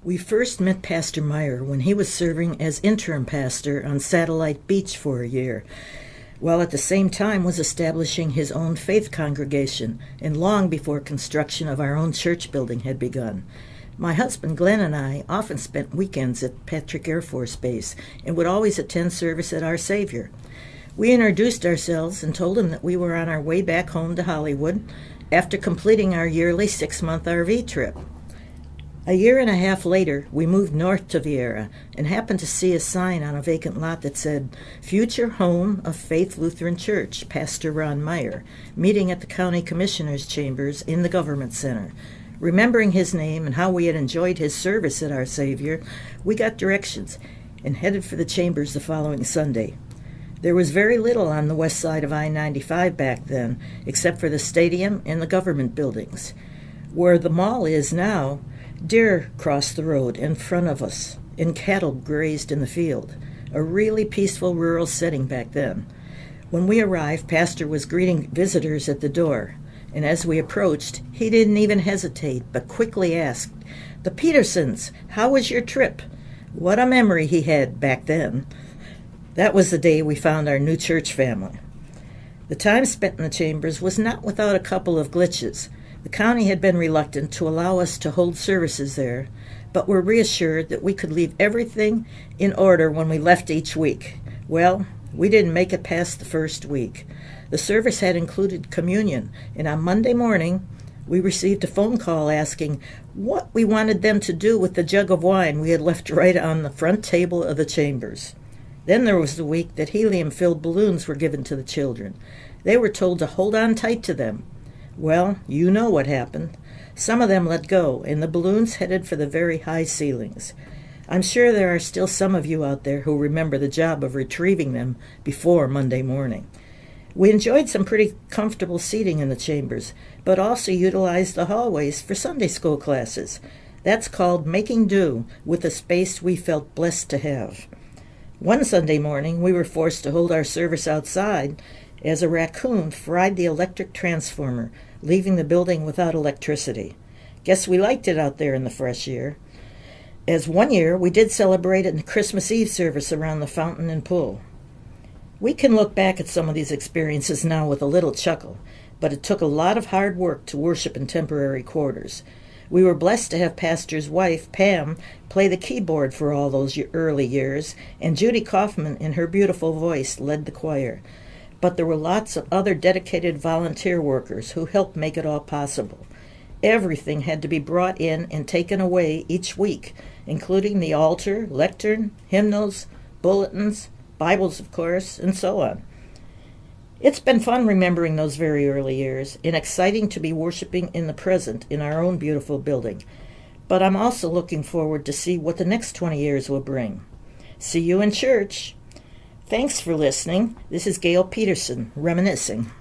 We first met Pastor Meyer when he was serving as interim pastor on Satellite Beach for a year, while at the same time was establishing his own faith congregation, and long before construction of our own church building had begun. My husband Glenn and I often spent weekends at Patrick Air Force Base and would always attend service at Our Savior. We introduced ourselves and told him that we were on our way back home to Hollywood after completing our yearly 6-month RV trip. A year and a half later, we moved north to Viera and happened to see a sign on a vacant lot that said, "Future Home of Faith Lutheran Church, Pastor Ron Meyer, meeting at the County Commissioners' Chambers in the Government Center." Remembering his name and how we had enjoyed his service at Our Savior, we got directions and headed for the chambers the following Sunday. There was very little on the west side of I-95 back then, except for the stadium and the government buildings. Where the mall is now, deer crossed the road in front of us, and cattle grazed in the field. A really peaceful rural setting back then. When we arrived, Pastor was greeting visitors at the door, and as we approached, he didn't even hesitate, but quickly asked, "The Petersons, how was your trip?" What a memory he had back then. That was the day we found our new church family. The time spent in the chambers was not without a couple of glitches. The county had been reluctant to allow us to hold services there, but were reassured that we could leave everything in order when we left each week. Well, we didn't make it past the first week. The service had included communion, and on Monday morning, we received a phone call asking what we wanted them to do with the jug of wine we had left right on the front table of the chambers. Then there was the week that helium-filled balloons were given to the children. They were told to hold on tight to them. Well, you know what happened. Some of them let go, and the balloons headed for the very high ceilings. I'm sure there are still some of you out there who remember the job of retrieving them before Monday morning. We enjoyed some pretty comfortable seating in the chambers, but also utilized the hallways for Sunday school classes. That's called making do with the space we felt blessed to have. One Sunday morning, we were forced to hold our service outside as a raccoon fried the electric transformer, leaving the building without electricity. Guess we liked it out there in the fresh air. As one year, we did celebrate a Christmas Eve service around the fountain and pool. We can look back at some of these experiences now with a little chuckle, but it took a lot of hard work to worship in temporary quarters. We were blessed to have Pastor's wife, Pam, play the keyboard for all those early years, and Judy Kaufman, in her beautiful voice, led the choir. But there were lots of other dedicated volunteer workers who helped make it all possible. Everything had to be brought in and taken away each week, including the altar, lectern, hymnals, bulletins, Bibles, of course, and so on. It's been fun remembering those very early years, and exciting to be worshiping in the present in our own beautiful building. But I'm also looking forward to see what the next 20 years will bring. See you in church. Thanks for listening. This is Gail Peterson, reminiscing.